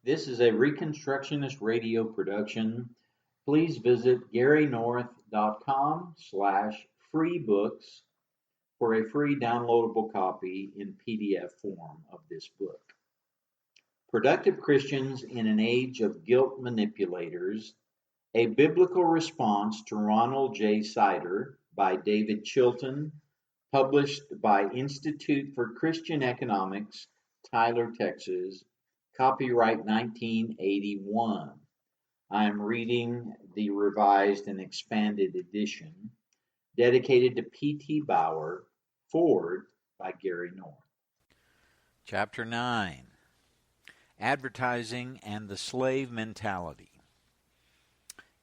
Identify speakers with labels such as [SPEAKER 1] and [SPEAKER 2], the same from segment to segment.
[SPEAKER 1] This is a Reconstructionist radio production. Please visit garynorth.com/freebooks for a free downloadable copy in PDF form of this book. Productive Christians in an Age of Guilt Manipulators, a Biblical Response to Ronald J. Sider by David Chilton, published by Institute for Christian Economics, Tyler, Texas, copyright 1981. I am reading the revised and expanded edition, dedicated to P.T. Bauer, forward by Gary North.
[SPEAKER 2] Chapter 9, Advertising and the Slave Mentality.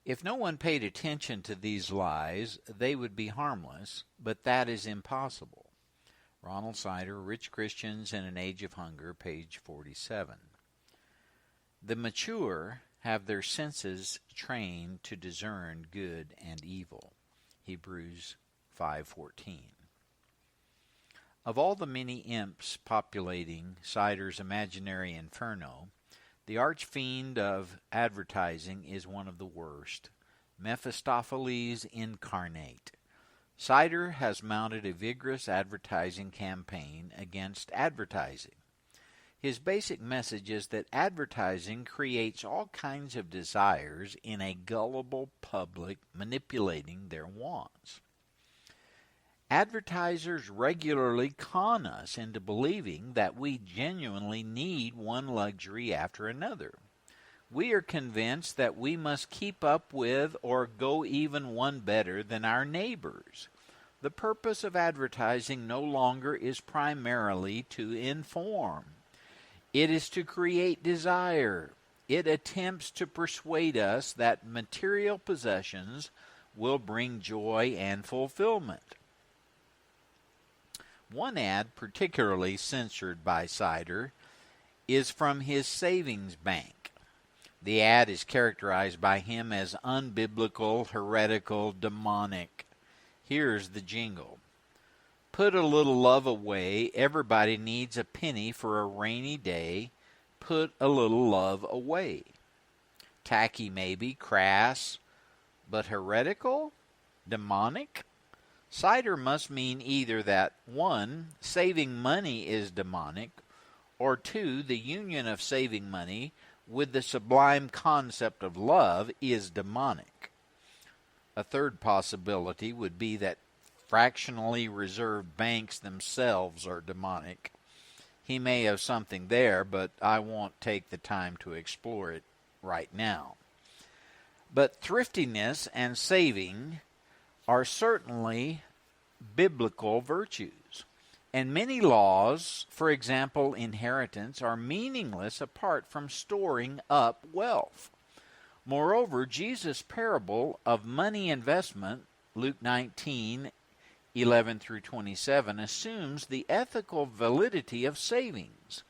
[SPEAKER 2] If no one paid attention to these lies, they would be harmless, but that is impossible. Ronald Sider, Rich Christians in an Age of Hunger, page 47. The mature have their senses trained to discern good and evil. Hebrews 5:14. Of all the many imps populating Sider's imaginary inferno, the archfiend of advertising is one of the worst, Mephistopheles incarnate. Sider has mounted a vigorous advertising campaign against advertising. His basic message is that advertising creates all kinds of desires in a gullible public, manipulating their wants. Advertisers regularly con us into believing that we genuinely need one luxury after another. We are convinced that we must keep up with or go even one better than our neighbors. The purpose of advertising no longer is primarily to inform. It is to create desire. It attempts to persuade us that material possessions will bring joy and fulfillment. One ad particularly censored by Sider is from his savings bank. The ad is characterized by him as unbiblical, heretical, demonic. Here's the jingle. Put a little love away. Everybody needs a penny for a rainy day. Put a little love away. Tacky maybe, crass, but heretical? Demonic? Sider must mean either that, 1, saving money is demonic, or 2, the union of saving money with the sublime concept of love is demonic. A third possibility would be that fractionally reserved banks themselves are demonic. He may have something there, but I won't take the time to explore it right now. But thriftiness and saving are certainly biblical virtues. And many laws, for example, inheritance, are meaningless apart from storing up wealth. Moreover, Jesus' parable of money investment, Luke 19:11 through 27, assumes the ethical validity of savings.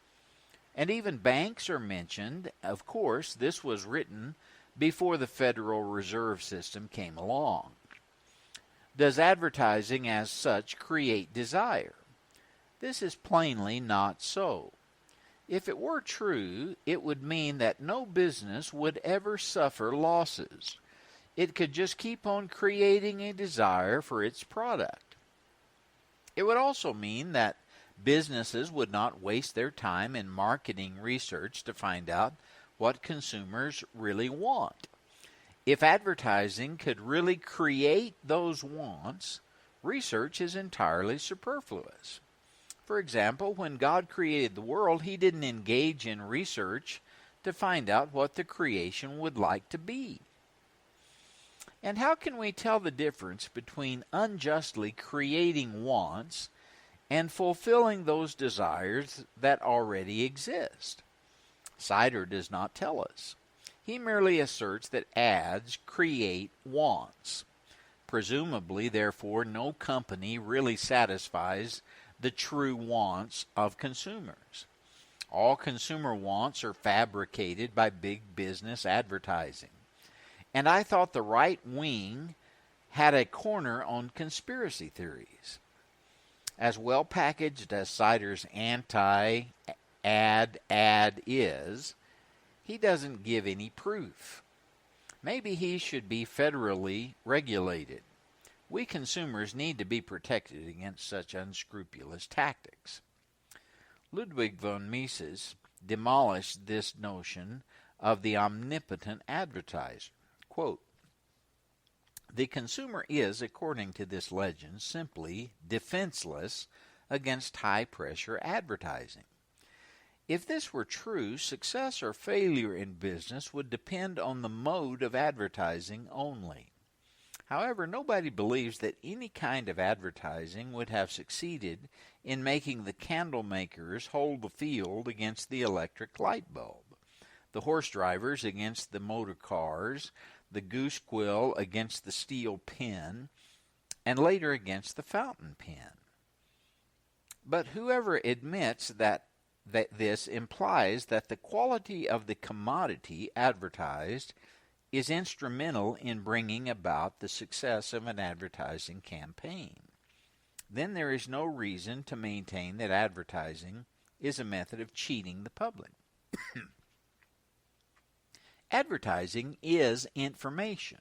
[SPEAKER 2] And even banks are mentioned. Of course, this was written before the Federal Reserve System came along. Does advertising as such create desire? This is plainly not so. If it were true, it would mean that no business would ever suffer losses. It could just keep on creating a desire for its product. It would also mean that businesses would not waste their time in marketing research to find out what consumers really want. If advertising could really create those wants, research is entirely superfluous. For example, when God created the world, He didn't engage in research to find out what the creation would like to be. And how can we tell the difference between unjustly creating wants and fulfilling those desires that already exist? Sider does not tell us. He merely asserts that ads create wants. Presumably, therefore, no company really satisfies the true wants of consumers. All consumer wants are fabricated by big business advertising. And I thought the right wing had a corner on conspiracy theories. As well packaged as Sider's anti-ad is, He doesn't give any proof. Maybe he should be federally regulated. We consumers need to be protected against such unscrupulous tactics. Ludwig von Mises demolished this notion of the omnipotent advertiser. Quote, "The consumer is, according to this legend, simply defenseless against high-pressure advertising. If this were true, success or failure in business would depend on the mode of advertising only. However, nobody believes that any kind of advertising would have succeeded in making the candle makers hold the field against the electric light bulb, the horse drivers against the motor cars, the goose quill against the steel pen, and later against the fountain pen. But whoever admits that this implies that the quality of the commodity advertised is instrumental in bringing about the success of an advertising campaign. Then there is no reason to maintain that advertising is a method of cheating the public. Advertising is information.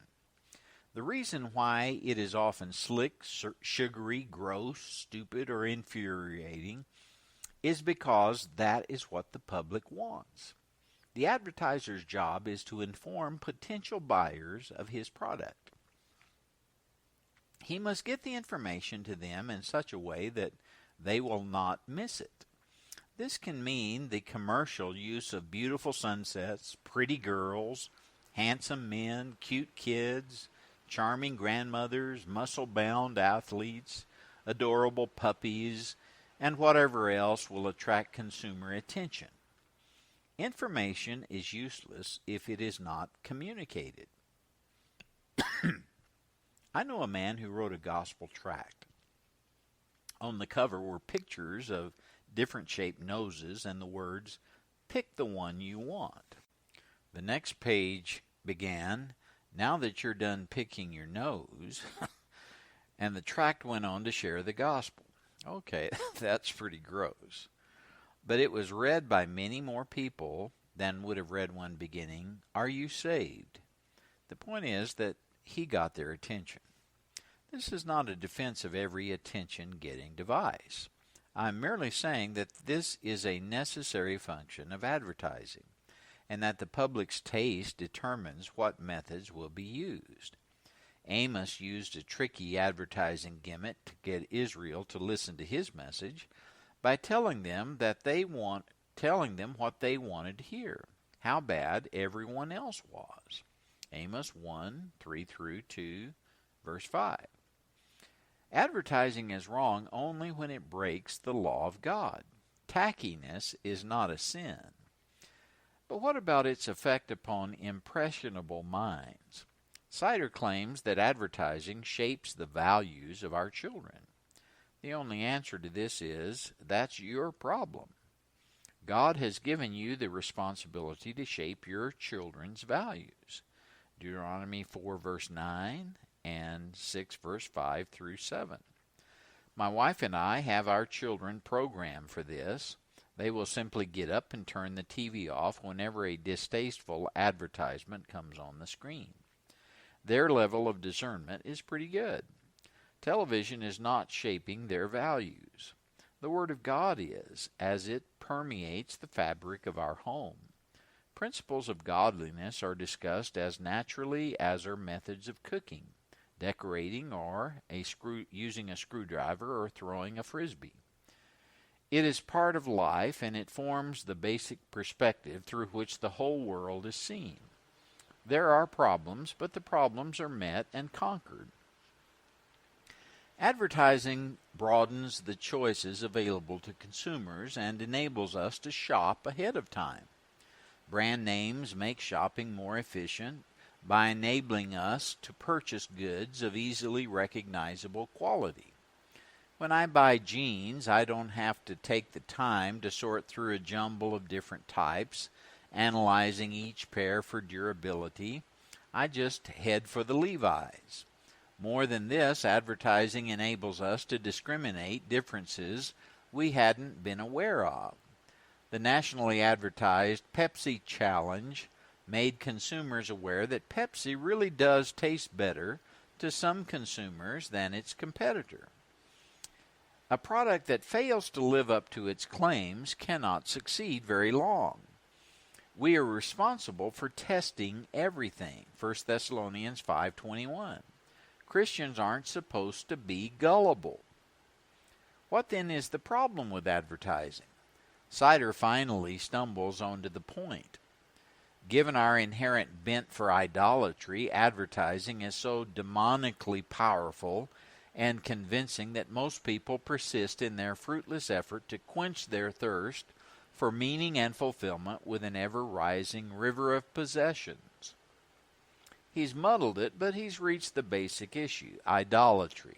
[SPEAKER 2] The reason why it is often slick, sugary, gross, stupid, or infuriating is because that is what the public wants. The advertiser's job is to inform potential buyers of his product. He must get the information to them in such a way that they will not miss it. This can mean the commercial use of beautiful sunsets, pretty girls, handsome men, cute kids, charming grandmothers, muscle-bound athletes, adorable puppies, and whatever else will attract consumer attention. Information is useless if it is not communicated. I know a man who wrote a gospel tract. On the cover were pictures of different shaped noses and the words, "Pick the one you want." The next page began, "Now that you're done picking your nose," and the tract went on to share the gospel. Okay, that's pretty gross. But it was read by many more people than would have read one beginning, "Are you saved?" The point is that he got their attention. This is not a defense of every attention-getting device. I'm merely saying that this is a necessary function of advertising, and that the public's taste determines what methods will be used. Amos used a tricky advertising gimmick to get Israel to listen to his message by telling them what they wanted to hear, how bad everyone else was. Amos 1, 3 through 2, verse 5. Advertising is wrong only when it breaks the law of God. Tackiness is not a sin. But what about its effect upon impressionable minds? Sider claims that advertising shapes the values of our children. The only answer to this is, that's your problem. God has given you the responsibility to shape your children's values. Deuteronomy 4 verse 9 and 6 verse 5 through 7. My wife and I have our children programmed for this. They will simply get up and turn the TV off whenever a distasteful advertisement comes on the screen. Their level of discernment is pretty good. Television is not shaping their values. The Word of God is, as it permeates the fabric of our home. Principles of godliness are discussed as naturally as are methods of cooking, decorating, or using a screwdriver or throwing a frisbee. It is part of life, and it forms the basic perspective through which the whole world is seen. There are problems, but the problems are met and conquered. Advertising broadens the choices available to consumers and enables us to shop ahead of time. Brand names make shopping more efficient by enabling us to purchase goods of easily recognizable quality. When I buy jeans, I don't have to take the time to sort through a jumble of different types, analyzing each pair for durability. I just head for the Levi's. More than this, advertising enables us to discriminate differences we hadn't been aware of. The nationally advertised Pepsi Challenge made consumers aware that Pepsi really does taste better to some consumers than its competitor. A product that fails to live up to its claims cannot succeed very long. We are responsible for testing everything. 1 Thessalonians 5:21. Christians aren't supposed to be gullible. What then is the problem with advertising? Sider finally stumbles onto the point. Given our inherent bent for idolatry, advertising is so demonically powerful and convincing that most people persist in their fruitless effort to quench their thirst for meaning and fulfillment with an ever-rising river of possessions. He's muddled it, but he's reached the basic issue: idolatry.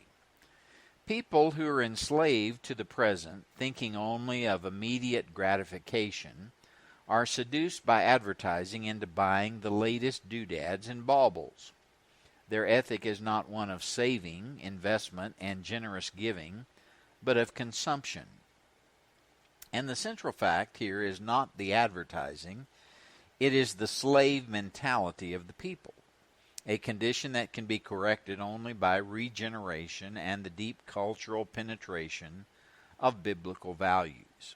[SPEAKER 2] People who are enslaved to the present, thinking only of immediate gratification, are seduced by advertising into buying the latest doodads and baubles. Their ethic is not one of saving, investment, and generous giving, but of consumption. And the central fact here is not the advertising, it is the slave mentality of the people, a condition that can be corrected only by regeneration and the deep cultural penetration of biblical values.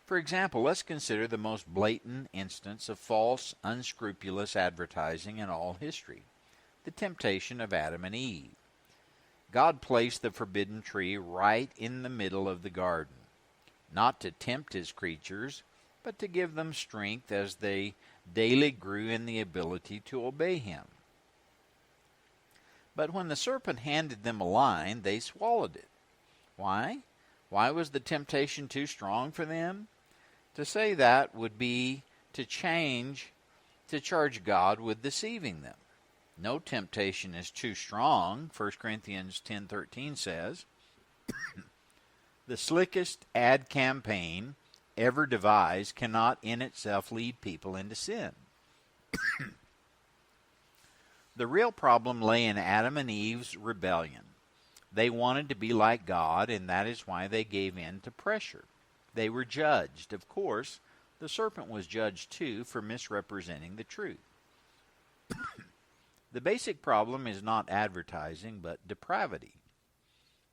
[SPEAKER 2] For example, let's consider the most blatant instance of false, unscrupulous advertising in all history: the temptation of Adam and Eve. God placed the forbidden tree right in the middle of the garden, not to tempt his creatures, but to give them strength as they daily grew in the ability to obey him. But when the serpent handed them a line, they swallowed it. Why? Why was the temptation too strong for them? To say that would be to charge God with deceiving them. No temptation is too strong, 1 Corinthians 10:13 says. The slickest ad campaign ever devised cannot in itself lead people into sin. The real problem lay in Adam and Eve's rebellion. They wanted to be like God, and that is why they gave in to pressure. They were judged. Of course, the serpent was judged too for misrepresenting the truth. The basic problem is not advertising, but depravity.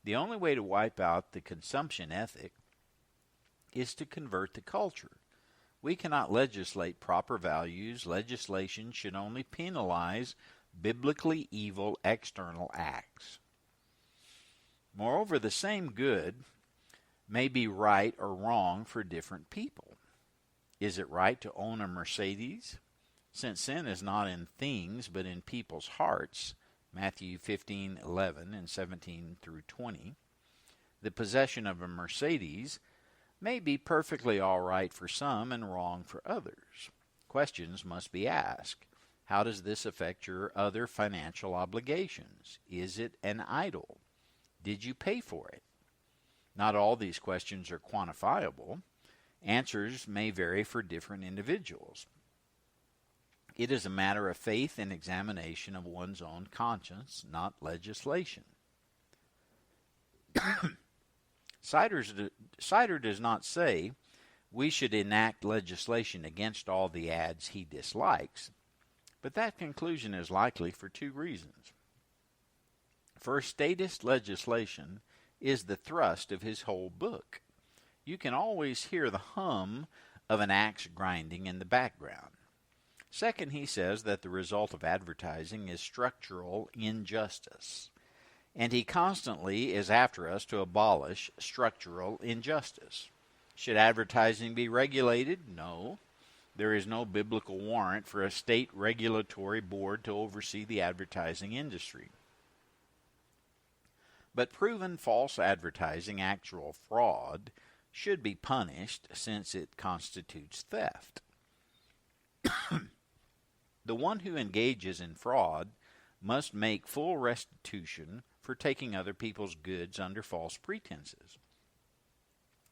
[SPEAKER 2] The only way to wipe out the consumption ethic is to convert the culture. We cannot legislate proper values. Legislation should only penalize biblically evil external acts. Moreover, the same good may be right or wrong for different people. Is it right to own a Mercedes? Since sin is not in things but in people's hearts, Matthew 15:11 and 17 through 20, the possession of a Mercedes may be perfectly all right for some and wrong for others. Questions must be asked. How does this affect your other financial obligations? Is it an idol? Did you pay for it? Not all these questions are quantifiable. Answers may vary for different individuals. It is a matter of faith and examination of one's own conscience, not legislation. Sider does not say we should enact legislation against all the ads he dislikes, but that conclusion is likely for two reasons. First, statist legislation is the thrust of his whole book. You can always hear the hum of an axe grinding in the background. Second, he says that the result of advertising is structural injustice, and he constantly is after us to abolish structural injustice. Should advertising be regulated? No. There is no biblical warrant for a state regulatory board to oversee the advertising industry. But proven false advertising, actual fraud, should be punished since it constitutes theft. The one who engages in fraud must make full restitution for taking other people's goods under false pretenses.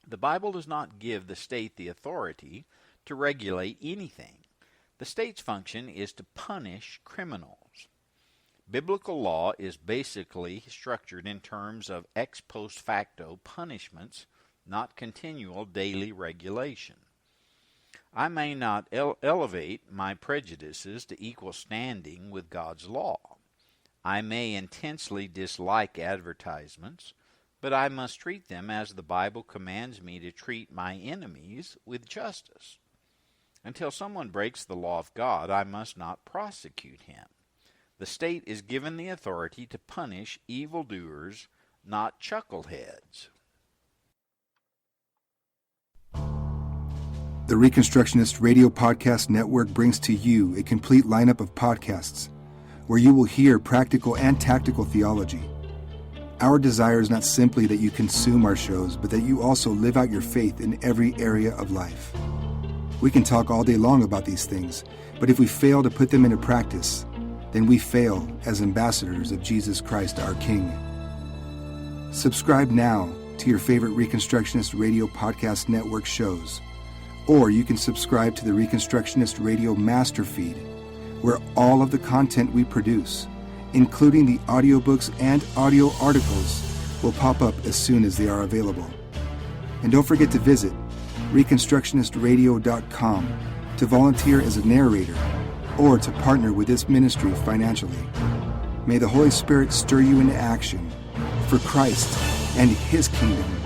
[SPEAKER 2] The Bible does not give the state the authority to regulate anything. The state's function is to punish criminals. Biblical law is basically structured in terms of ex post facto punishments, not continual daily regulation. I may not elevate my prejudices to equal standing with God's law. I may intensely dislike advertisements, but I must treat them as the Bible commands me to treat my enemies, with justice. Until someone breaks the law of God, I must not prosecute him. The state is given the authority to punish evildoers, not chuckleheads.
[SPEAKER 3] The Reconstructionist Radio Podcast Network brings to you a complete lineup of podcasts where you will hear practical and tactical theology. Our desire is not simply that you consume our shows, but that you also live out your faith in every area of life. We can talk all day long about these things, but if we fail to put them into practice, then we fail as ambassadors of Jesus Christ, our King. Subscribe now to your favorite Reconstructionist Radio Podcast Network shows, or you can subscribe to the Reconstructionist Radio Master Feed, where all of the content we produce, including the audiobooks and audio articles, will pop up as soon as they are available. And don't forget to visit ReconstructionistRadio.com to volunteer as a narrator or to partner with this ministry financially. May the Holy Spirit stir you into action for Christ and His kingdom.